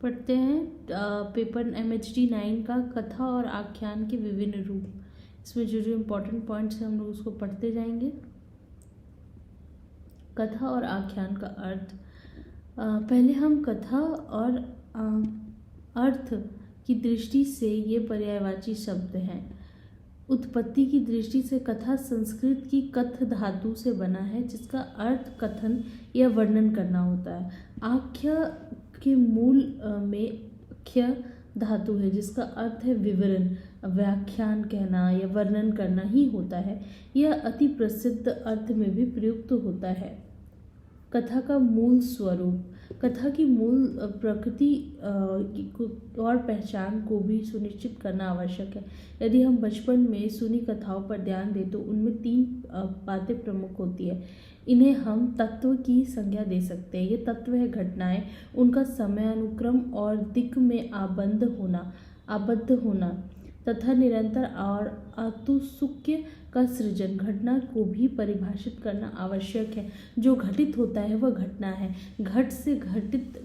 पढ़ते हैं paper MHD 9 का कथा और आख्यान के विभिन्न रूप। इसमें जो जो इम्पोर्टेंट पॉइंट्स हैं हम लोग उसको पढ़ते जाएंगे। कथा और आख्यान का अर्थ। पहले हम कथा और अर्थ की दृष्टि से ये पर्यायवाची शब्द हैं। उत्पत्ति की दृष्टि से कथा संस्कृत की कथ धातु से बना है, जिसका अर्थ कथन या वर्णन करना होता है। आख्य के मूल में ख्य धातु है, जिसका अर्थ है विवरण, व्याख्यान कहना या वर्णन करना ही होता है। यह अति प्रसिद्ध अर्थ में भी प्रयुक्त होता है। कथा का मूल स्वरूप। कथा की मूल प्रकृति और पहचान को भी सुनिश्चित करना आवश्यक है। यदि हम बचपन में सुनी कथाओं पर ध्यान दें तो उनमें 3 बातें प्रमुख होती है। इन्हें हम तत्व की संज्ञा दे सकते हैं। ये तत्व है घटनाएं, उनका समयानुक्रम और दिक् में आबद्ध होना तथा निरंतर और आतुसुक्य का सृजन। घटना को भी परिभाषित करना आवश्यक है। जो घटित होता है वह घटना है। घट से घटित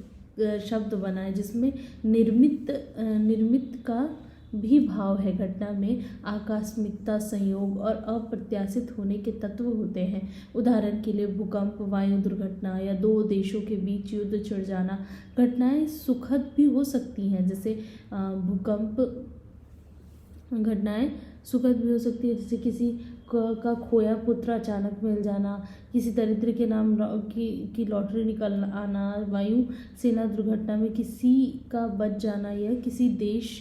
शब्द बना है, जिसमें निर्मित का भी भाव है। घटना में आकस्मिकता, संयोग और अप्रत्याशित होने के तत्व होते हैं। उदाहरण के लिए भूकंप, वायु दुर्घटना या 2 देशों के बीच युद्ध छिड़ जाना। घटनाएं सुखद भी हो सकती हैं, जैसे भूकंप। घटनाएं सुखद भी हो सकती है, जैसे किसी का खोया पुत्र अचानक मिल जाना, किसी दरिद्र के नाम की लॉटरी निकल आना, वायु सेना दुर्घटना में किसी का बच जाना या किसी देश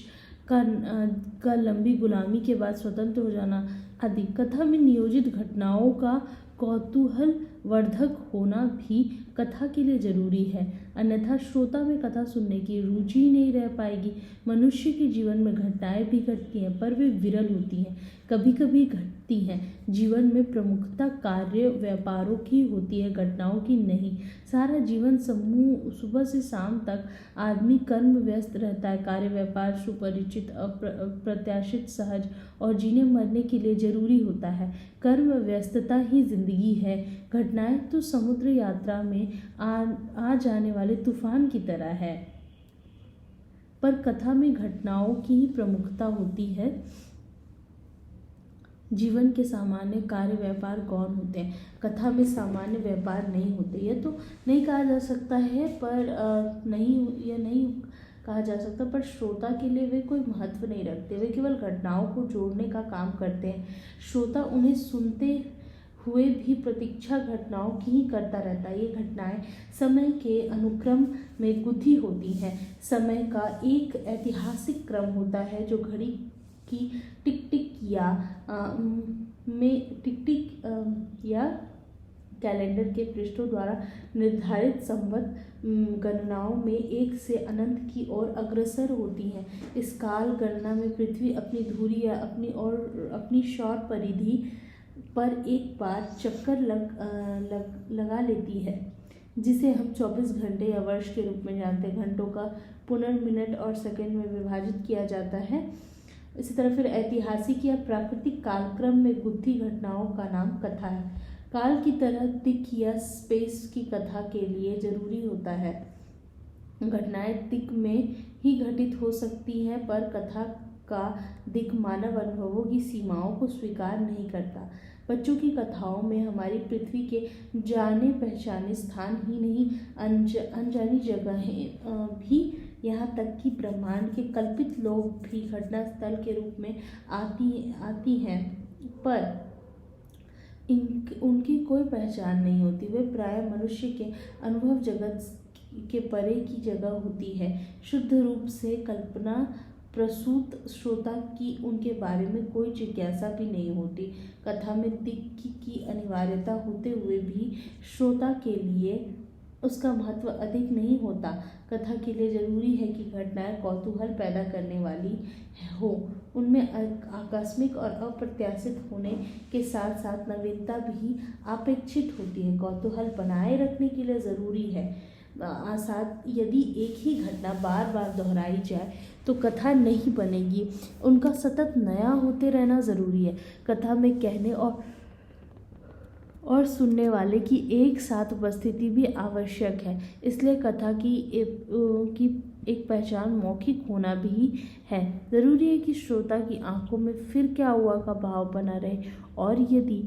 का लंबी गुलामी के बाद स्वतंत्र हो जाना आदि। कथा में नियोजित घटनाओं का कौतूहल वर्धक होना भी कथा के लिए जरूरी है, अन्यथा श्रोता में कथा सुनने की रुचि नहीं रह पाएगी। मनुष्य के जीवन में घटनाएं भी घटती हैं, पर वे विरल होती हैं, कभी कभी घटती हैं। जीवन में प्रमुखता कार्य व्यापारों की होती है, घटनाओं की नहीं। सारा जीवन समूह सुबह से शाम तक आदमी कर्म व्यस्त रहता है। कार्य व्यापार सुपरिचित, अप्रत्याशित, सहज और जीने मरने के लिए जरूरी होता है। कर्म व्यस्तता ही जिंदगी है। घटनाएं तो समुद्र यात्रा में आ जाने वाले तूफान की तरह है, पर कथा में घटनाओं की ही प्रमुखता होती है। जीवन के सामान्य कार्य व्यापार गौण होते हैं, कथा में सामान्य व्यापार नहीं होते। यह तो नहीं कहा जा सकता है, पर नहीं कहा जा सकता, पर श्रोता के लिए वे कोई महत्व नहीं रखते। वे केवल घटनाओं को जोड़ने का काम करते हैं। श्रोता उन्हें सुनते हुए भी प्रतीक्षा घटनाओं की ही करता रहता है। ये घटनाएं समय के अनुक्रम में गुंथी होती हैं। समय का एक ऐतिहासिक क्रम होता है, जो घड़ी की टिक टिक या कैलेंडर के पृष्ठों द्वारा निर्धारित संवत गणनाओं में 1 से अनंत की ओर अग्रसर होती हैं। इस काल गणना में पृथ्वी अपनी धुरी या अपनी सौर परिधि पर एक बार चक्कर लगा लेती है, जिसे हम 24 घंटे या वर्ष के रूप में जानते हैं। घंटों का पुनर्मिनट और सेकंड में विभाजित किया जाता है। इसी तरह फिर ऐतिहासिक या प्राकृतिक कालक्रम में गुंथी घटनाओं का नाम कथा है। काल की तरह दिक् या स्पेस की कथा के लिए जरूरी होता है। घटनाएं दिक् में ही घटित हो सकती हैं, पर कथा का दिक् मानव अनुभवों की सीमाओं को स्वीकार नहीं करता। बच्चों की कथाओं में हमारी पृथ्वी के जाने पहचाने स्थान ही नहीं, अनजानी जगहें भी, यहाँ तक कि ब्रह्मांड के कल्पित लोग भी घटना स्थल के रूप में आती हैं, पर उनकी कोई पहचान नहीं होती। वे प्रायः मनुष्य के अनुभव जगत के परे की जगह होती है। शुद्ध रूप से कल्पना प्रसूत श्रोता की उनके बारे में कोई जिज्ञासा भी नहीं होती। कथा में दिक् की अनिवार्यता होते हुए भी श्रोता के लिए उसका महत्व अधिक नहीं होता। कथा के लिए जरूरी है कि घटनाएं कौतूहल पैदा करने वाली हो, उनमें आकस्मिक और अप्रत्याशित होने के साथ साथ नवीनता भी अपेक्षित होती है। कौतूहल बनाए रखने के लिए जरूरी है। यदि एक ही घटना बार बार दोहराई जाए तो कथा नहीं बनेगी। उनका सतत नया होते रहना जरूरी है। कथा में कहने और और सुनने वाले की एक साथ उपस्थिति भी आवश्यक है। इसलिए कथा की एक पहचान मौखिक होना भी है। जरूरी है कि श्रोता की आंखों में फिर क्या हुआ का भाव बना रहे, और यदि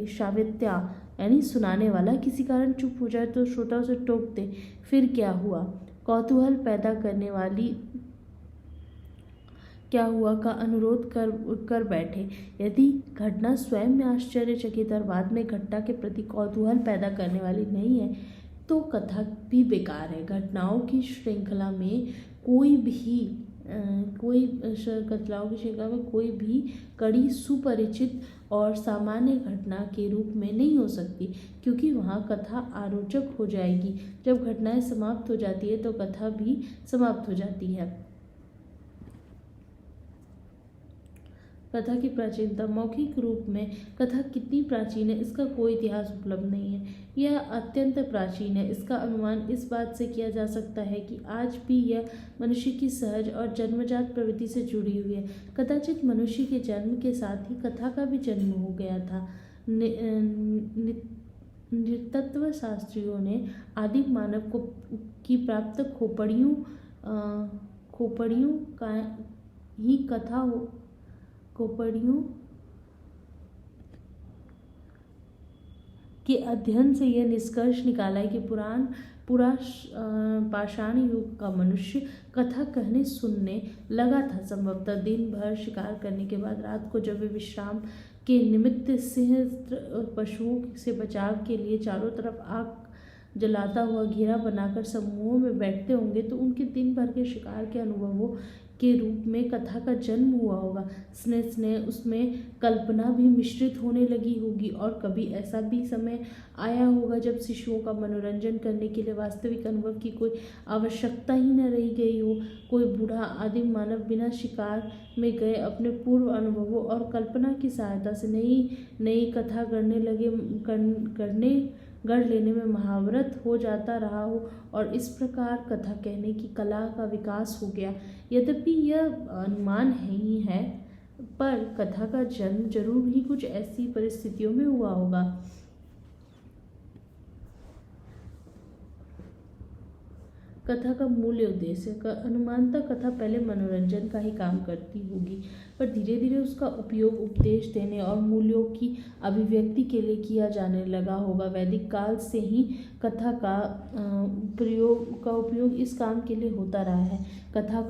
श्राव्यता यानी सुनाने वाला किसी कारण चुप हो जाए तो श्रोता उसे टोक दे, फिर क्या हुआ, कौतूहल पैदा करने वाली क्या हुआ का अनुरोध कर बैठे। यदि घटना स्वयं में आश्चर्यचकित और बाद में घटना के प्रति कौतूहल पैदा करने वाली नहीं है तो कथा भी बेकार है। घटनाओं की श्रृंखला में कोई भी कड़ी सुपरिचित और सामान्य घटना के रूप में नहीं हो सकती, क्योंकि वहाँ कथा आरोचक हो जाएगी। जब घटनाएं समाप्त हो जाती है तो कथा भी समाप्त हो जाती है। कथा की प्राचीनता। मौखिक रूप में कथा कितनी प्राचीन है इसका कोई इतिहास उपलब्ध नहीं है। यह अत्यंत प्राचीन है। इसका अनुमान इस बात से किया जा सकता है कि आज भी यह मनुष्य की सहज और जन्मजात प्रवृत्ति से जुड़ी हुई है। कदाचित मनुष्य के जन्म के साथ ही कथा का भी जन्म हो गया था। नृतत्व शास्त्रियों ने आदिम मानव की प्राप्त खोपड़ियों के अध्ययन से यह निष्कर्ष निकाला है कि पूरा पाषाण युग का मनुष्य कथा कहने सुनने लगा था। संभवतः दिन भर शिकार करने के बाद रात को जब वे विश्राम के निमित्त सिंह पशुओं से बचाव के लिए चारों तरफ आग जलाता हुआ घेरा बनाकर समूहों में बैठते होंगे तो उनके दिन भर के शिकार के अनुभवों के रूप में कथा का जन्म हुआ होगा। स्नेह उसमें कल्पना भी मिश्रित होने लगी होगी, और कभी ऐसा भी समय आया होगा जब शिशुओं का मनोरंजन करने के लिए वास्तविक अनुभव की कोई आवश्यकता ही न रही गई हो। कोई बूढ़ा आदिम मानव बिना शिकार में गए अपने पूर्व अनुभवों और कल्पना की सहायता से नई कथा गढ़ लेने में महावरत हो जाता रहा हो, और इस प्रकार कथा कहने की कला का विकास हो गया। यद्यपि यह अनुमान ही है, पर कथा का जन्म जरूर ही कुछ ऐसी परिस्थितियों में हुआ होगा। कथा का मूल्य उद्देश्य का अनुमानतः कथा पहले मनोरंजन का ही काम करती होगी, पर धीरे धीरे उसका उपयोग उपदेश देने और मूल्यों की अभिव्यक्ति के लिए किया जाने लगा होगा। वैदिक काल से ही कथा का उपयोग इस काम के लिए होता रहा है। कथा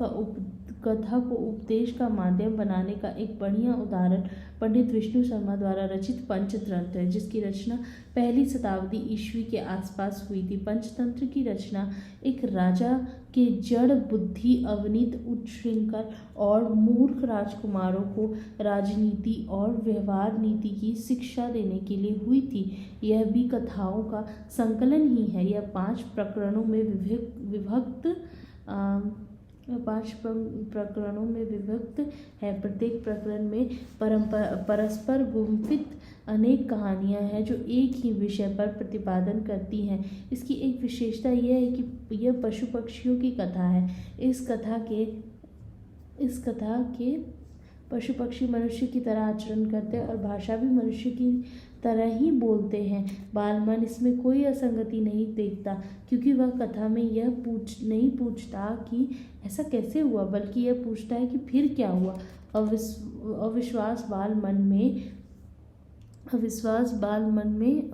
को उपदेश का माध्यम बनाने का एक बढ़िया उदाहरण पंडित विष्णु शर्मा द्वारा रचित पंचतंत्र है, जिसकी रचना पहली शताब्दी ईस्वी के आसपास हुई थी। पंचतंत्र की रचना एक राजा के जड़ बुद्धि अवनीत उच्छृंखल और मूर्ख राजकुमारों को राजनीति और व्यवहार नीति की शिक्षा देने के लिए हुई थी। यह भी कथाओं का संकलन ही है। यह 5 प्रकरणों में विभक्त है। प्रत्येक प्रकरण में परस्पर गुंफित अनेक कहानियां हैं जो एक ही विषय पर प्रतिपादन करती हैं। इसकी एक विशेषता यह है कि यह पशु पक्षियों की कथा है। इस कथा के पशु पक्षी मनुष्य की तरह आचरण करते हैं और भाषा भी मनुष्य की तरह ही बोलते हैं। बालमन इसमें कोई असंगति नहीं देखता, क्योंकि वह कथा में यह नहीं पूछता कि ऐसा कैसे हुआ, बल्कि यह पूछता है कि फिर क्या हुआ। अविश्वास बाल मन में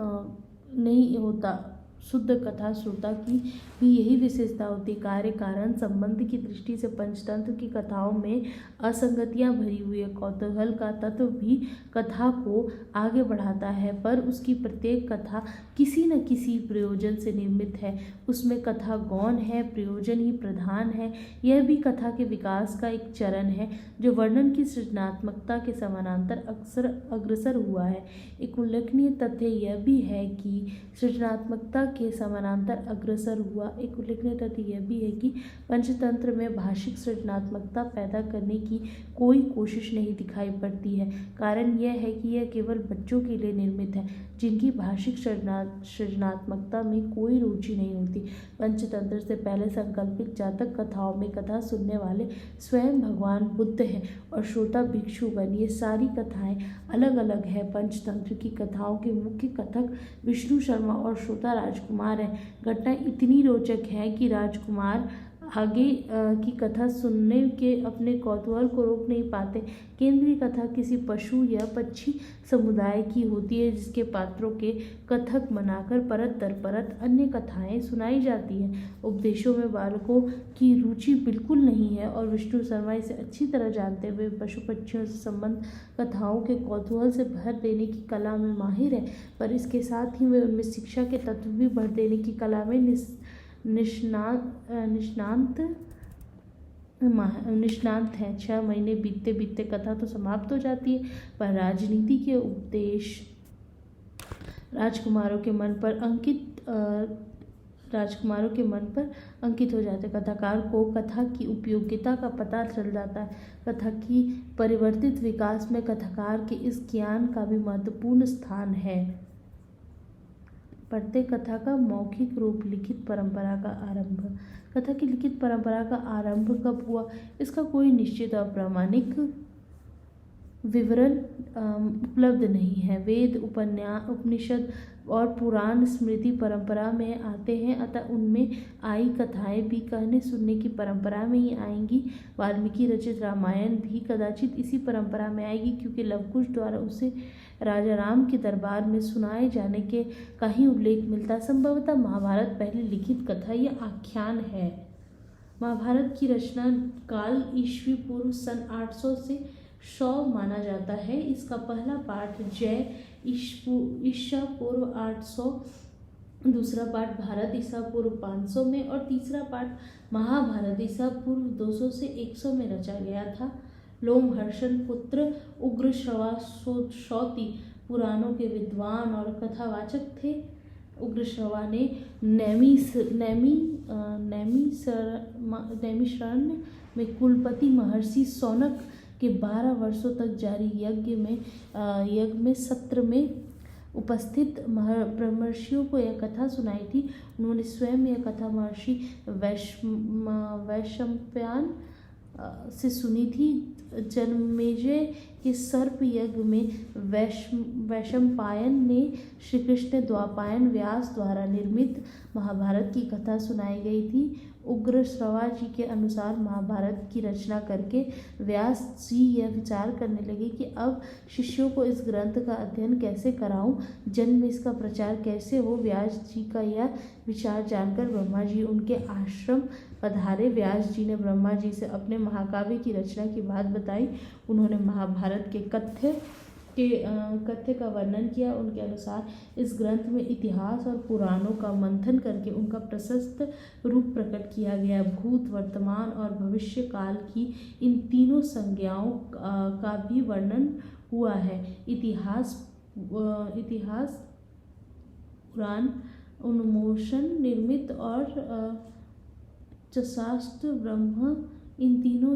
नहीं होता। शुद्ध कथा श्रोता की भी यही विशेषता होती है। कार्य कारण संबंध की दृष्टि से पंचतंत्र की कथाओं में असंगतियां भरी हुई है। कौतूहल का तत्व भी कथा को आगे बढ़ाता है, पर उसकी प्रत्येक कथा किसी न किसी प्रयोजन से निर्मित है। उसमें कथा गौण है, प्रयोजन ही प्रधान है। यह भी कथा के विकास का एक चरण है जो वर्णन की सृजनात्मकता के समानांतर अग्रसर हुआ है। एक उल्लेखनीय तथ्य यह भी है कि सृजनात्मकता के समानांतर अग्रसर हुआ। एक उल्लेखनीय तथ्य यह भी है कि पंचतंत्र में भाषिक सृजनात्मकता पैदा करने की कोई कोशिश नहीं दिखाई पड़ती है। कारण यह है कि यह केवल बच्चों के लिए निर्मित है। जिनकी भाषिक सृजनात्मकता में कोई रुचि नहीं होती। पंचतंत्र से पहले संकल्पित जातक कथाओं में कथा सुनने वाले स्वयं भगवान बुद्ध हैं और श्रोता भिक्षुगण। ये सारी कथाएं अलग अलग है। पंचतंत्र की कथाओं के मुख्य कथक विष्णु शर्मा और श्रोता राजकुमार हैं। घटना इतनी रोचक है कि राजकुमार आगे की कथा सुनने के अपने कौतूहल को रोक नहीं पाते। केंद्रीय कथा किसी पशु या पक्षी समुदाय की होती है जिसके पात्रों के कथक बनाकर परत दर परत अन्य कथाएं सुनाई जाती हैं। उपदेशों में बालकों की रुचि बिल्कुल नहीं है और विष्णु शर्मा इसे अच्छी तरह जानते हुए पशु पक्षियों से संबंध कथाओं के कौतूहल से भर देने की कला में माहिर है, पर इसके साथ ही वे उनमें शिक्षा के तत्व भी भर देने की कला में निष्णात हैं। 6 महीने बीतते बीतते कथा तो समाप्त हो जाती है, पर राजनीति के उपदेश राजकुमारों के मन पर अंकित हो जाते। कथाकार को कथा की उपयोगिता का पता चल जाता है। कथा की परिवर्तित विकास में कथाकार के इस ज्ञान का भी महत्वपूर्ण स्थान है। पढ़ते कथा का मौखिक रूप लिखित परंपरा का आरंभ। कथा की लिखित परंपरा का आरंभ कब हुआ, इसका कोई निश्चित और प्रामाणिक विवरण उपलब्ध नहीं है। वेद, उपनिषद और पुराण स्मृति परंपरा में आते हैं, अतः उनमें आई कथाएं भी कहने सुनने की परंपरा में ही आएंगी। वाल्मीकि रचित रामायण भी कदाचित इसी परंपरा में आएगी, क्योंकि लवकुश द्वारा उसे राजा राम के दरबार में सुनाए जाने के का ही उल्लेख मिलता। संभवतः महाभारत पहली लिखित कथा या आख्यान है। महाभारत की रचना काल ईस्वी पूर्व सन 800 से 100 माना जाता है। इसका पहला पाठ जय ईसा पूर्व 800, दूसरा पाठ भारत ईसा पूर्व 500 में और तीसरा पाठ महाभारत ईसा पूर्व 200 से 100 में रचा गया था। लोमहर्षण पुत्र उग्रश्रवा शौती पुराणों के विद्वान और कथावाचक थे। उग्रश्रवा ने नैमिषारण्य में कुलपति महर्षि शौनक के 12 वर्षों तक जारी यज्ञ सत्र में उपस्थित ब्रह्मर्षियों को यह कथा सुनाई थी। उन्होंने स्वयं यह कथा महर्षि वैशंपायन से सुनी थी। जन्मेजय के सर्प यज्ञ में वैशंपायन ने श्री कृष्ण द्वापायन व्यास द्वारा निर्मित महाभारत की कथा सुनाई गई थी। उग्रश्रवा जी के अनुसार महाभारत की रचना करके व्यास जी यह विचार करने लगे कि अब शिष्यों को इस ग्रंथ का अध्ययन कैसे कराऊं, जन में इसका प्रचार कैसे हो। व्यास जी का यह विचार जानकर ब्रह्मा जी उनके आश्रम पधारे। व्यास जी ने ब्रह्मा जी से अपने महाकाव्य की रचना की बात बताई। उन्होंने महाभारत के कथ्य का वर्णन किया। उनके अनुसार इस ग्रंथ में इतिहास और पुराणों का मंथन करके उनका प्रशस्त रूप प्रकट किया गया। भूत, वर्तमान और भविष्य काल की इन तीनों संज्ञाओं का भी वर्णन हुआ है। इतिहास, पुराण, उन्मोचन, निर्मित और शास्त्र, ब्रह्म, इन तीनों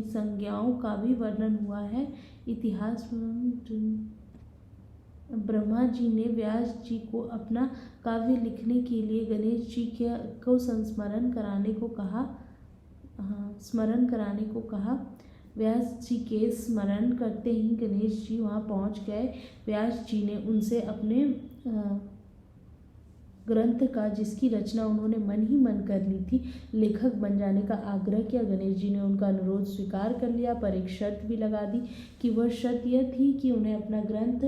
संज्ञाओं का भी वर्णन हुआ है। इतिहास, ब्रह्मा जी ने व्यास जी को अपना काव्य लिखने के लिए गणेश जी को स्मरण कराने को कहा। व्यास जी के स्मरण करते ही गणेश जी वहाँ पहुँच गए। व्यास जी ने उनसे अपने ग्रंथ का, जिसकी रचना उन्होंने मन ही मन कर ली थी, लेखक बन जाने का आग्रह किया। गणेश जी ने उनका अनुरोध स्वीकार कर लिया, पर एक शर्त भी लगा दी कि वह शर्त यह थी कि उन्हें अपना ग्रंथ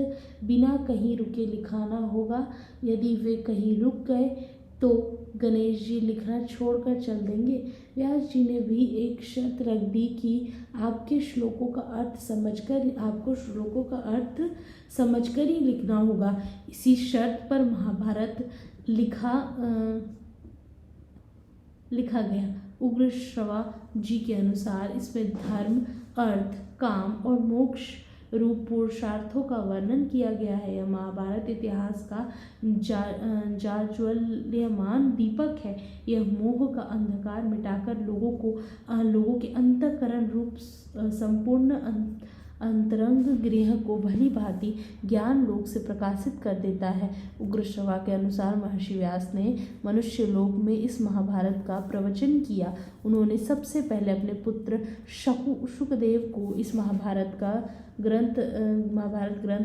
बिना कहीं रुके लिखाना होगा। यदि वे कहीं रुक गए तो गणेश जी लिखना छोड़कर चल देंगे। व्यास जी ने भी एक शर्त रख दी कि आपको श्लोकों का अर्थ समझकर ही लिखना होगा। इसी शर्त पर महाभारत लिखा गया। उग्रश्रवा जी के अनुसार इसमें धर्म, अर्थ, काम और मोक्ष रूप पुरुषार्थों का वर्णन किया गया है। यह महाभारत इतिहास का जाज्वल्यमान दीपक है। यह मोह का अंधकार मिटाकर लोगों के अंतःकरण रूप संपूर्ण अंतरंग गृह को भली भांति ज्ञान लोक से प्रकाशित कर देता है। उग्र श्रवा के अनुसार महर्षि व्यास ने मनुष्य लोक में इस महाभारत का प्रवचन किया। उन्होंने सबसे पहले अपने पुत्र शुकदेव को इस महाभारत ग्रंथ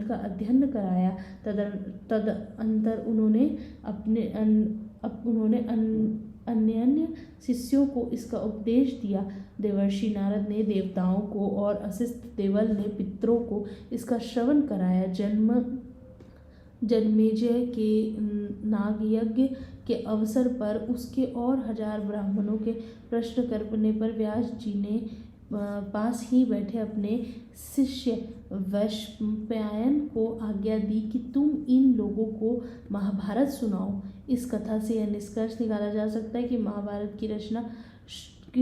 का अध्ययन कराया। तदअंतर उन्होंने अन्य शिष्यों को इसका उपदेश दिया। देवर्षि नारद ने देवताओं को और वशिष्ठ देवल ने पितरों को इसका श्रवण कराया। जन्मेजय के नागयज्ञ के अवसर पर उसके और 1000 ब्राह्मणों के प्रश्न करने पर व्यास जी ने पास ही बैठे अपने शिष्य वैशंपायन को आज्ञा दी कि तुम इन लोगों को महाभारत सुनाओ। इस कथा से यह निष्कर्ष निकाला जा सकता है कि महाभारत की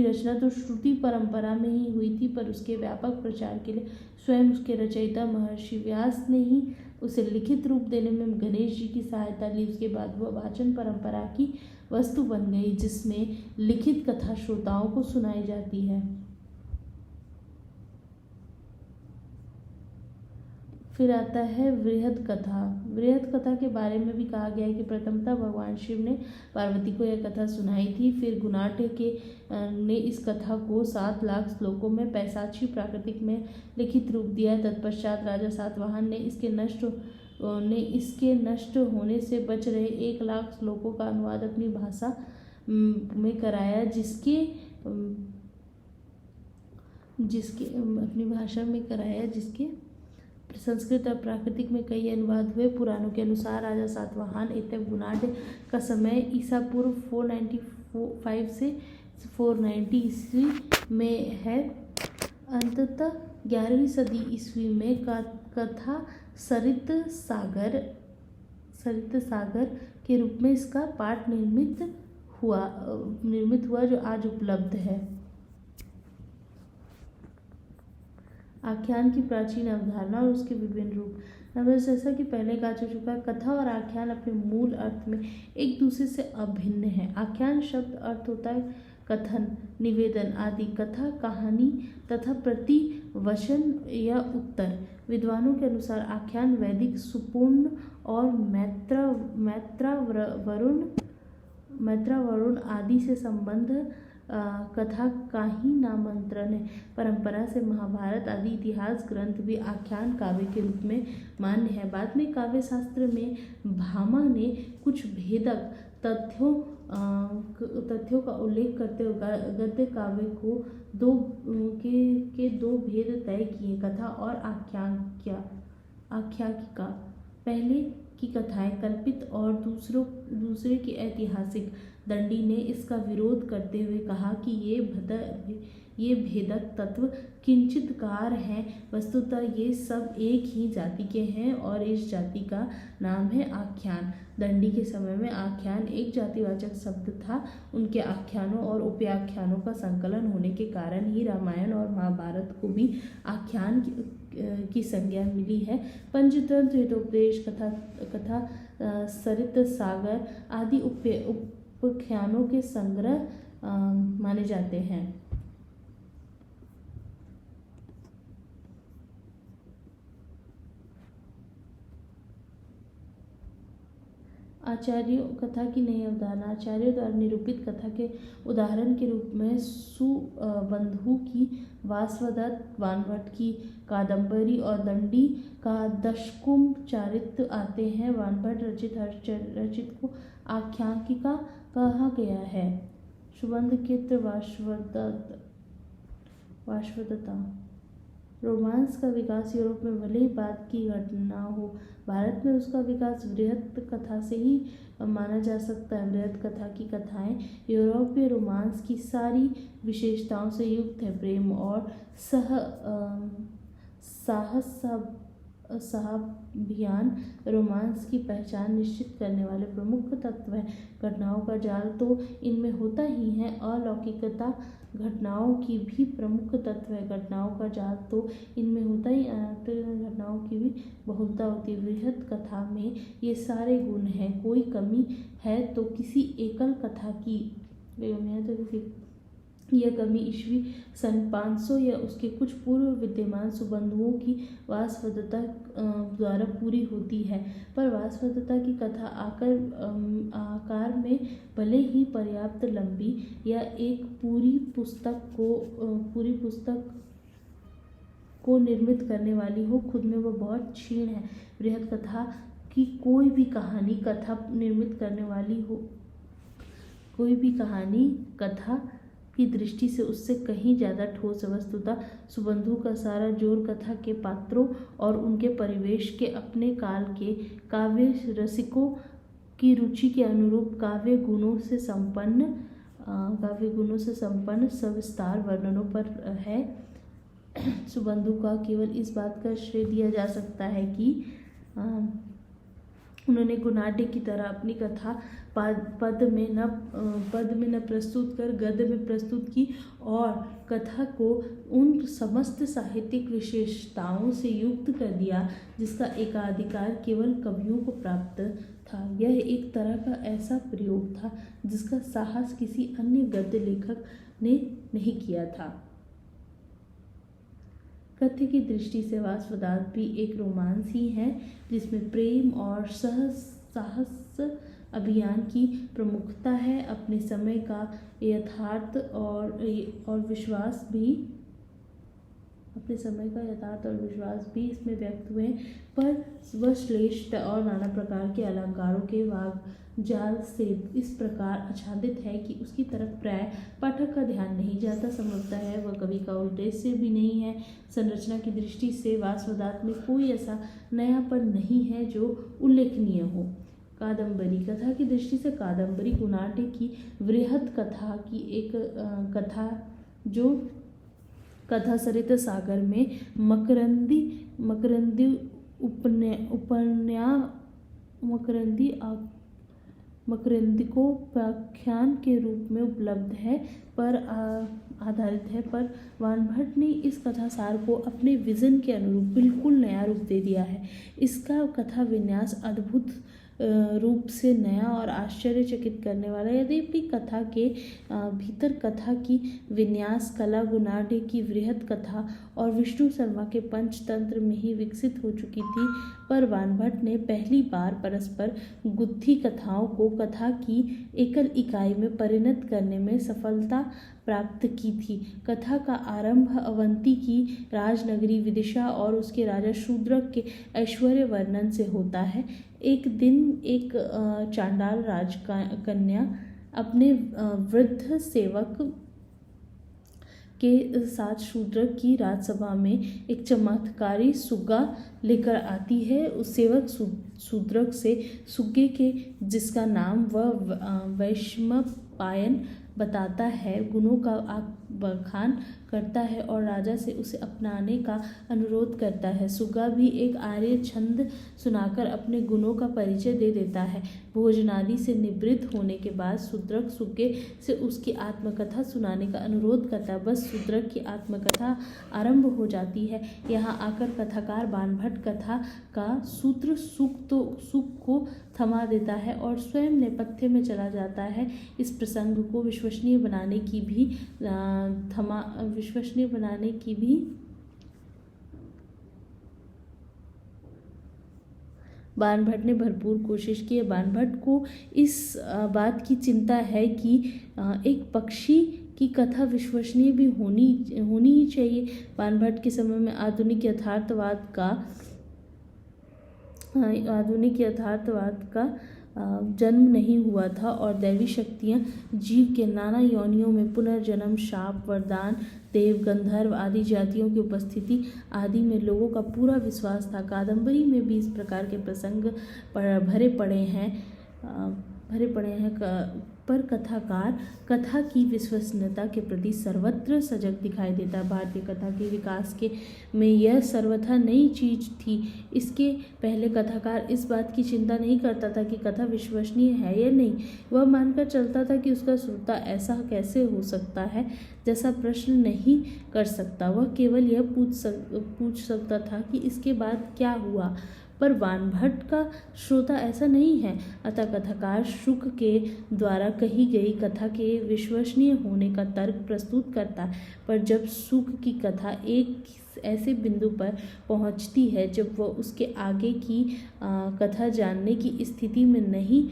रचना तो श्रुति परंपरा में ही हुई थी, पर उसके व्यापक प्रचार के लिए स्वयं उसके रचयिता महर्षि व्यास ने ही उसे लिखित रूप देने में गणेश जी की सहायता ली। उसके बाद वह वाचन परंपरा की वस्तु बन गई, जिसमें लिखित कथा श्रोताओं को सुनाई जाती है। फिर आता है वृहद कथा। वृहद कथा के बारे में भी कहा गया है कि प्रथमतः भगवान शिव ने पार्वती को यह कथा सुनाई थी। फिर गुणाढ्य ने इस कथा को 7 लाख श्लोकों में पैशाची प्राकृतिक में लिखित रूप दिया। तत्पश्चात राजा सातवाहन ने इसके नष्ट होने से बच रहे 1 लाख श्लोकों का अनुवाद अपनी भाषा में कराया, जिसके संस्कृत और प्राकृतिक में कई अनुवाद हुए। पुराणों के अनुसार राजा सातवाहन एवं गुणाढ्य का समय ईसा पूर्व 495 से 490 ईस्वी में है। अंततः 11वीं सदी ईस्वी में कथा सरित सागर के रूप में इसका पाठ निर्मित हुआ जो आज उपलब्ध है। आख्यान की प्राचीन अवधारणा और उसके विभिन्न रूप। जैसा कि पहले कहा जा चुका है, कथा और आख्यान अपने मूल अर्थ में एक दूसरे से अभिन्न है। आख्यान शब्द अर्थ होता है कथन, निवेदन आदि। कथा कहानी तथा प्रतिवचन या उत्तर। विद्वानों के अनुसार आख्यान वैदिक सुपूर्ण और मैत्रावरुण आदि से संबंध कथा का ही नामांतरण है। परंपरा से महाभारत आदि इतिहास ग्रंथ भी आख्यान काव्य के रूप में मान्य है। बाद में काव्य शास्त्र में भामा ने कुछ भेदक तथ्यों का उल्लेख करते हुए गद्य काव्य को दो भेद तय किए, कथा और आख्यायिका। पहले की कथाएं कल्पित और दूसरे की ऐतिहासिक। दंडी ने इसका विरोध करते हुए कहा कि ये भेदक तत्व किंचितकार हैं। वस्तुतः ये सब एक ही जाति के हैं और इस जाति का नाम है आख्यान। दंडी के समय में आख्यान एक जातिवाचक शब्द था। उनके आख्यानों और उपाख्यानों का संकलन होने के कारण ही रामायण और महाभारत को भी आख्यान की संज्ञा मिली है। पंचतंत्र, हितोपदेश, कथा सरित सागर आदि उपाख्यानों के संग्रह माने जाते हैं। आचार्यों कथा की नई अवधारणा। आचार्यों द्वारा निरूपित कथा के उदाहरण के रूप में सुबंधु की वासवदत्त, वानभट्ट की कादंबरी और दंडी का दशकुंभ चरित्र आते हैं। वानभट्ट रचित को आख्यायिका कहा गया है। सुबंधकीर्ति वासवदत्ता। रोमांस का विकास यूरोप में भले ही बाद की घटना हो, भारत में उसका विकास वृहत कथा से ही माना जा सकता है। वृहत कथा की कथाएं यूरोपीय रोमांस की सारी विशेषताओं से युक्त है। प्रेम और साहसाभियान रोमांस की पहचान निश्चित करने वाले प्रमुख तत्व हैं। घटनाओं का जाल तो इनमें होता ही है। अलौकिकता घटनाओं की भी प्रमुख तत्व है। घटनाओं का जाल तो इनमें होता ही, घटनाओं की भी बहुलता होती है। वृहत कथा में ये सारे गुण हैं। कोई कमी है तो किसी एकल कथा की यह कमी ईस्वी सन 500 या उसके कुछ पूर्व विद्यमान सुबंधुओं की वासवदत्ता द्वारा पूरी होती है। पर वासवदत्ता की कथा आकार में भले ही पर्याप्त लंबी या एक पूरी पुस्तक को निर्मित करने वाली हो, खुद में वह बहुत क्षीण है। बृहद कथा की कोई भी कहानी कथा निर्मित करने वाली हो, कोई भी कहानी कथा की दृष्टि से उससे कहीं ज़्यादा ठोस। वस्तुतः सुबंधु का सारा जोर कथा के पात्रों और उनके परिवेश के अपने काल के काव्य रसिकों की रुचि के अनुरूप काव्य गुणों से संपन्न सविस्तार वर्णनों पर है। सुबंधु का केवल इस बात का श्रेय दिया जा सकता है कि उन्होंने गुनाढ्य की तरह अपनी कथा पद में न प्रस्तुत कर गद्य में प्रस्तुत की और कथा को उन समस्त साहित्यिक विशेषताओं से युक्त कर दिया जिसका एकाधिकार केवल कवियों को प्राप्त था। यह एक तरह का ऐसा प्रयोग था जिसका साहस किसी अन्य गद्य लेखक ने नहीं किया था। कथ्य की दृष्टि से वासवदत्ता भी एक रोमांस ही है जिसमें प्रेम और साहस अभियान की प्रमुखता है। अपने समय का यथार्थ और विश्वास भी इसमें व्यक्त हुए, पर वह श्लेष्ठ और नाना प्रकार के अलंकारों के जाल से इस प्रकार आच्छादित है कि उसकी तरफ प्राय पाठक का ध्यान नहीं जाता। संभवतः है वह कवि का उद्देश्य भी नहीं है। संरचना की दृष्टि से वासवदत्ता में कोई ऐसा नयापन नहीं है जो उल्लेखनीय हो। कादम्बरी कथा की दृष्टि से कादम्बरी गुनाढ्य की वृहद कथा की एक कथा जो कथा सरित सागर में मकरंदिकोपाख्यान के रूप में उपलब्ध है पर आधारित है, पर वानभट्ट ने इस कथासार को अपने विजन के अनुरूप बिल्कुल नया रूप दे दिया है। इसका कथा विन्यास अद्भुत रूप से नया और आश्चर्यचकित करने वाला। यद्यपि कथा के भीतर कथा की विन्यास कला गुनाढ्य की वृहद कथा और विष्णु शर्मा के पंचतंत्र में ही विकसित हो चुकी थी, पर वानभट्ट ने पहली बार परस्पर गुत्थी कथाओं को कथा की एकल इकाई में परिणत करने में सफलता प्राप्त की थी। कथा का आरंभ अवंती की राजनगरी विदिशा और उसके राजा शूद्रक के ऐश्वर्य वर्णन से होता है। एक दिन एक चांडाल राजकन्या अपने वृद्ध सेवक के साथ शूद्रक की राजसभा में एक चमत्कारी सुग्गा लेकर आती है। उस सेवक शूद्रक से सुग्गे के, जिसका नाम वह वैशंपायन बताता है, गुणों का बखान करता है और राजा से उसे अपनाने का अनुरोध करता है। सुग्गा भी एक आर्य छंद सुनाकर अपने गुणों का परिचय दे देता है। भोजनादि से निवृत्त होने के बाद शूद्रक सुग्गे से उसकी आत्मकथा सुनाने का अनुरोध करता है। बस शूद्रक की आत्मकथा आरंभ हो जाती है। यहाँ आकर कथाकार वानभट्ट कथा का सूत्र सुख को थमा देता है और स्वयं नेपथ्य में चला जाता है। इस प्रसंग को विश्वसनीय बनाने की भी वानभट्ट ने भरपूर कोशिश की है। वानभट्ट को इस बात की चिंता है कि एक पक्षी की कथा विश्वसनीय भी होनी ही चाहिए। वानभट्ट के समय में आधुनिक यथार्थवाद का जन्म नहीं हुआ था और दैवी शक्तियाँ जीव के नाना योनियों में पुनर्जन्म, शाप, वरदान, देव, गंधर्व आदि जातियों की उपस्थिति आदि में लोगों का पूरा विश्वास था। कादम्बरी में भी इस प्रकार के प्रसंग भरे पड़े हैं, पर कथाकार कथा की विश्वसनीयता के प्रति सर्वत्र सजग दिखाई देता। भारतीय कथा के विकास में यह सर्वथा नई चीज थी। इसके पहले कथाकार इस बात की चिंता नहीं करता था कि कथा विश्वसनीय है या नहीं। वह मानकर चलता था कि उसका श्रोता ऐसा कैसे हो सकता है जैसा प्रश्न नहीं कर सकता। वह केवल यह पूछ सकता था कि इसके बाद क्या हुआ। पर वानभट्ट का श्रोता ऐसा नहीं है। अतः कथाकार शुक के द्वारा कही गई कथा के विश्वसनीय होने का तर्क प्रस्तुत करता है। पर जब शुक की कथा एक ऐसे बिंदु पर पहुंचती है जब वह उसके आगे की कथा जानने की स्थिति में नहीं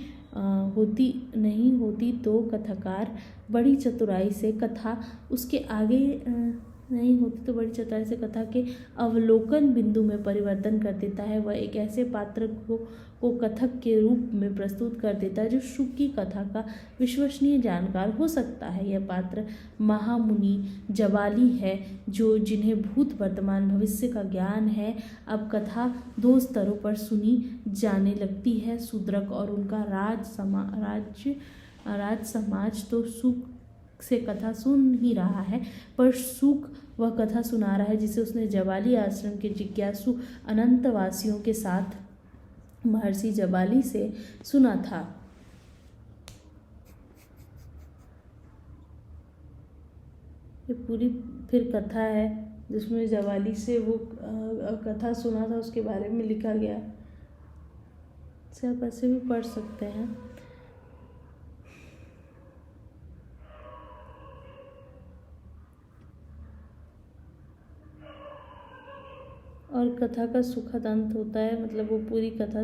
होती तो कथाकार बड़ी चतुराई से कथा उसके आगे नहीं होती तो बड़ी चतुराई से कथा के अवलोकन बिंदु में परिवर्तन कर देता है। वह एक ऐसे पात्र को कथक के रूप में प्रस्तुत कर देता है जो शुक की कथा का विश्वसनीय जानकार हो सकता है। यह पात्र महामुनि जबाली है जिन्हें भूत वर्तमान भविष्य का ज्ञान है। अब कथा दो स्तरों पर सुनी जाने लगती है। शूद्रक और उनका राज समाज तो शुक से कथा सुन ही रहा है, पर शुक वह कथा सुना रहा है जिसे उसने जबाली आश्रम के जिज्ञासु अनंतवासियों के साथ महर्षि जबाली से सुना था। ये पूरी फिर कथा है जिसमें जबाली से वो कथा सुना था उसके बारे में लिखा गया। इसे आप ऐसे भी पढ़ सकते हैं। और कथा का सुखद अंत होता है, मतलब वो पूरी कथा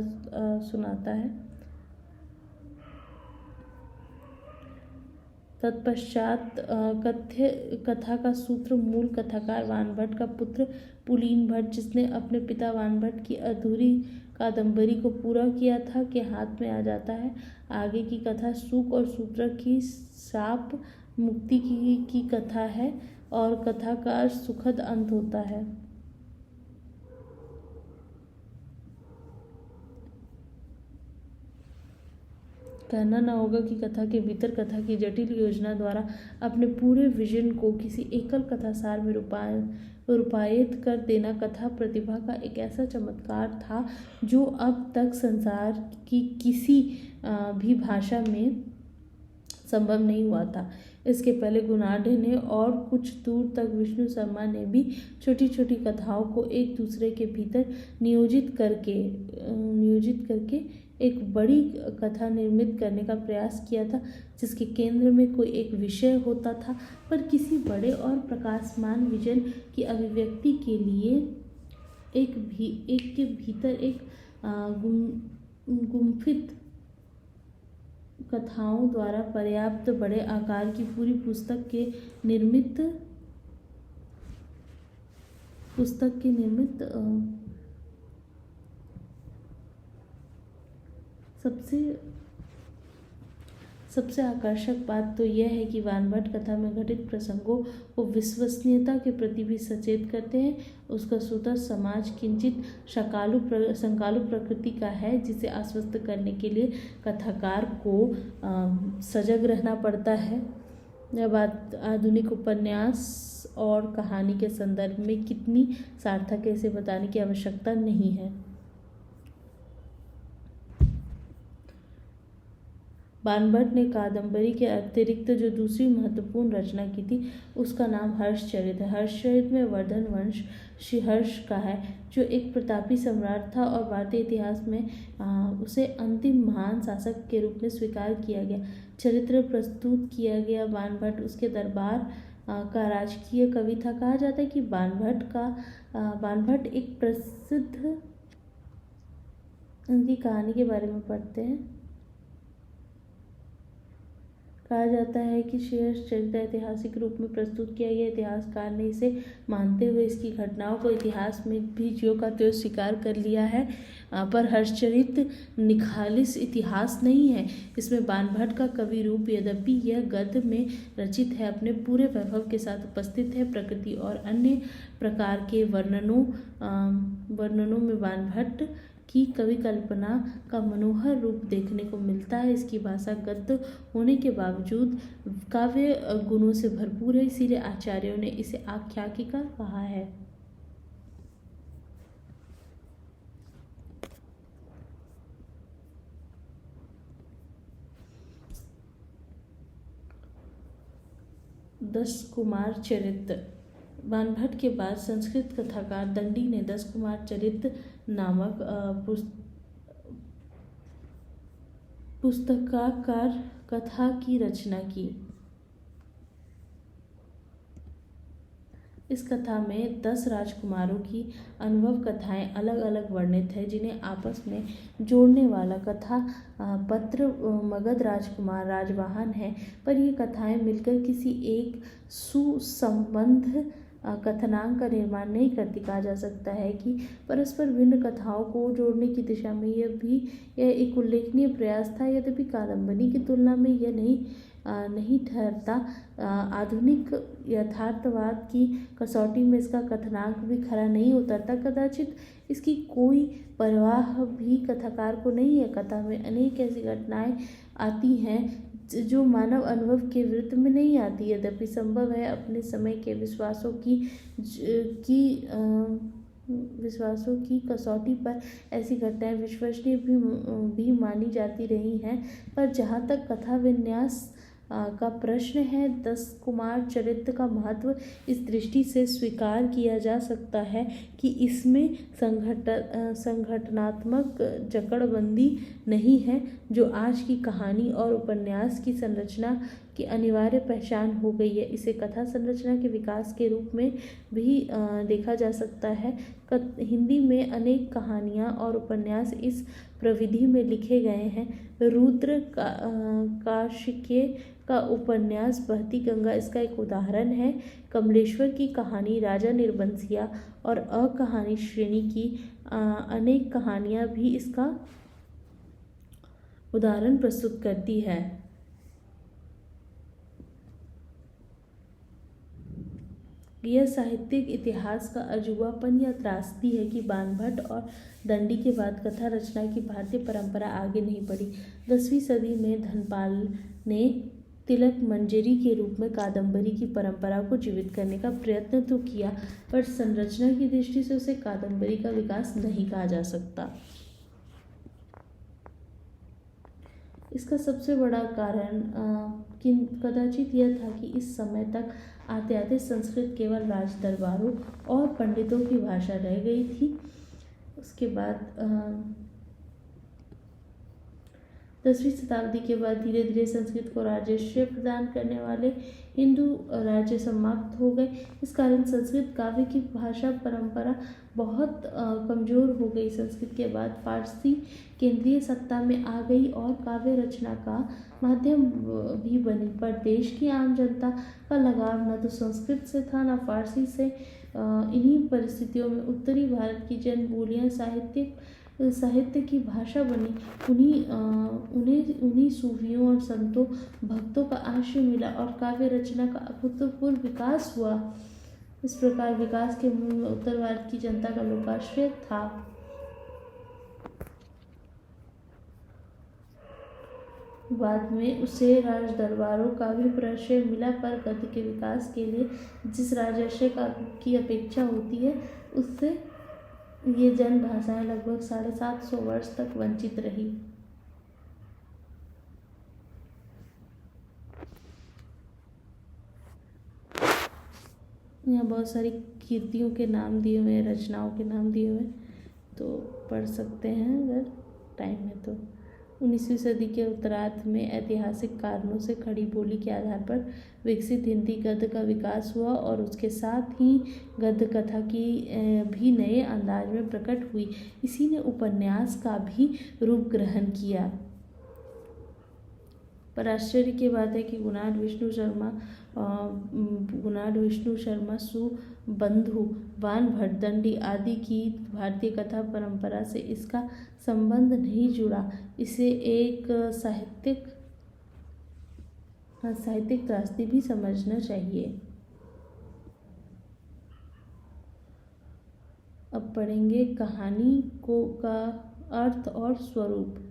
सुनाता है। तत्पश्चात कथा का सूत्र मूल कथाकार वानभट्ट का पुत्र पुलीन भट्ट, जिसने अपने पिता वानभट्ट की अधूरी कादंबरी को पूरा किया था, के हाथ में आ जाता है। आगे की कथा शुक और शूद्रक की शाप मुक्ति की कथा है और कथा का सुखद अंत होता है। कहना न होगा कि कथा के भीतर कथा की जटिल योजना द्वारा अपने पूरे विजन को किसी एकल कथासार में रूपायित कर देना कथा प्रतिभा का एक ऐसा चमत्कार था जो अब तक संसार की किसी भी भाषा में संभव नहीं हुआ था। इसके पहले गुणाढ़ ने और कुछ दूर तक विष्णु शर्मा ने भी छोटी छोटी कथाओं को एक दूसरे के भीतर नियोजित करके एक बड़ी कथा निर्मित करने का प्रयास किया था, जिसके केंद्र में कोई एक विषय होता था। पर किसी बड़े और प्रकाशमान विजन की अभिव्यक्ति के लिए एक के भीतर एक गुम्फित कथाओं द्वारा पर्याप्त बड़े आकार की पूरी पुस्तक के निर्मित सबसे आकर्षक बात तो यह है कि वानभट्ट कथा में घटित प्रसंगों को विश्वसनीयता के प्रति भी सचेत करते हैं। उसका श्रोता समाज किंचित संकालु प्रकृति का है, जिसे आश्वस्त करने के लिए कथाकार को सजग रहना पड़ता है। यह बात आधुनिक उपन्यास और कहानी के संदर्भ में कितनी सार्थक है इसे बताने की आवश्यकता नहीं है। वानभट्ट ने कादंबरी के अतिरिक्त जो दूसरी महत्वपूर्ण रचना की थी उसका नाम हर्षचरित है। हर्षचरित में वर्धन वंश श्रीहर्ष का है, जो एक प्रतापी सम्राट था और भारतीय इतिहास में उसे अंतिम महान शासक के रूप में स्वीकार किया गया। चरित्र प्रस्तुत किया गया वानभट्ट उसके दरबार का राजकीय कवि था। कहा जाता है कि वानभट्ट एक प्रसिद्ध, उनकी कहानी के बारे में पढ़ते हैं। कहा जाता है कि श्रीहर्ष चरित्र ऐतिहासिक रूप में प्रस्तुत किया गया। इतिहासकार ने इसे मानते हुए इसकी घटनाओं को इतिहास में भी ज्यों का त्यों स्वीकार कर लिया है, पर हर्षचरित निखालिस इतिहास नहीं है। इसमें वानभट्ट का कवि रूप, यद्यपि यह गद्य में रचित है, अपने पूरे वैभव के साथ उपस्थित है। प्रकृति और अन्य प्रकार के वर्णनों में वानभट्ट की कवि कल्पना का मनोहर रूप देखने को मिलता है। इसकी भाषा गद्य होने के बावजूद काव्य गुणों से भरपूर है, इसीलिए आचार्यों ने इसे आख्यायिका कहा है। दस कुमार चरित्र। वानभट्ट के बाद संस्कृत कथाकार दंडी ने 10 कुमार चरित्र नामक पुस्तकाकार कथा की रचना की। इस कथा में 10 राजकुमारों की अनुभव कथाएं अलग अलग वर्णित है, जिन्हें आपस में जोड़ने वाला कथा पत्र मगध राजकुमार राजवाहन है। पर ये कथाएं मिलकर किसी एक सुसंबद्ध कथनांक का निर्माण नहीं करती। कहा जा सकता है कि परस्पर भिन्न कथाओं को जोड़ने की दिशा में यह एक उल्लेखनीय प्रयास था। यद्यपि कादम्बरी की तुलना में यह नहीं ठहरता। आधुनिक यथार्थवाद की कसौटी में इसका कथनांक भी खरा नहीं उतरता। कदाचित इसकी कोई परवाह भी कथाकार को नहीं है। कथा में अनेक ऐसी घटनाएं आती हैं जो मानव अनुभव के विरुद्ध में नहीं आती। यद्यपि संभव है अपने समय के विश्वासों की कसौटी पर ऐसी घटनाएं विश्वसनीय भी मानी जाती रही हैं। पर जहाँ तक कथा विन्यास का प्रश्न है, 10 कुमार चरित्र का महत्व इस दृष्टि से स्वीकार किया जा सकता है कि इसमें संगठनात्मक जकड़बंदी नहीं है, जो आज की कहानी और उपन्यास की संरचना की अनिवार्य पहचान हो गई है। इसे कथा संरचना के विकास के रूप में भी देखा जा सकता है। हिंदी में अनेक कहानियाँ और उपन्यास इस प्रविधि में लिखे गए हैं। रुद्र काशिकेय का उपन्यास बहती गंगा इसका एक उदाहरण है। कमलेश्वर की कहानी राजा निर्बंसिया और अकहानी श्रेणी की अनेक कहानियाँ भी इसका उदाहरण प्रस्तुत करती है। यह साहित्यिक इतिहास का अजूबापन या त्रासदी है कि बाणभट्ट और दंडी के बाद कथा रचना की भारतीय परंपरा आगे नहीं बढ़ी। 10वीं सदी में धनपाल ने तिलक मंजरी के रूप में कादम्बरी की परंपरा को जीवित करने का प्रयत्न तो किया, पर संरचना की दृष्टि से उसे कादम्बरी का विकास नहीं कहा जा सकता। इसका सबसे बड़ा कारण कदाचित यह था कि इस समय तक आते आते संस्कृत केवल राज दरबारों और पंडितों की भाषा रह गई थी। उसके बाद 10वीं शताब्दी के बाद धीरे धीरे संस्कृत को राजस्व प्रदान करने वाले हिंदू राज्य समाप्त हो गए। इस कारण संस्कृत काव्य की भाषा परंपरा बहुत कमजोर हो गई। संस्कृत के बाद फारसी केंद्रीय सत्ता में आ गई और काव्य रचना का माध्यम भी बनी। पर देश की आम जनता का लगाव न तो संस्कृत से था न फारसी से। इन्हीं परिस्थितियों में उत्तरी भारत की जनबोलियाँ साहित्य की भाषा बनी। उन्हीं सूफियों और संतों भक्तों का आश्रय मिला और काव्य रचना का अभूतपूर्व विकास हुआ। इस प्रकार विकास के मूल में उत्तर भारत की जनता का लोकाश्रय था। बाद में उसे राज दरबारों का भी प्रश्रय मिला, पर गद्य के विकास के लिए जिस राजर्षय की अपेक्षा होती है, उससे ये जन भाषाएं लगभग 750 वर्ष तक वंचित रही। यहाँ बहुत सारी कीर्तियों के नाम दिए हुए हैं, रचनाओं के नाम दिए हुए हैं, तो पढ़ सकते हैं अगर टाइम है तो। 19वीं सदी के उत्तरार्ध में ऐतिहासिक कारणों से खड़ी बोली के आधार पर विकसित हिंदी गद्य का विकास हुआ और उसके साथ ही गद्य कथा की भी नए अंदाज में प्रकट हुई। इसी ने उपन्यास का भी रूप ग्रहण किया। पर आश्चर्य की बात है कि गुणाढ्य विष्णु शर्मा सुबंधु बाणभट्ट दंडी आदि की भारतीय कथा परंपरा से इसका संबंध नहीं जुड़ा। इसे एक साहित्यिक त्रासदी भी समझना चाहिए। अब पढ़ेंगे कहानी का अर्थ और स्वरूप।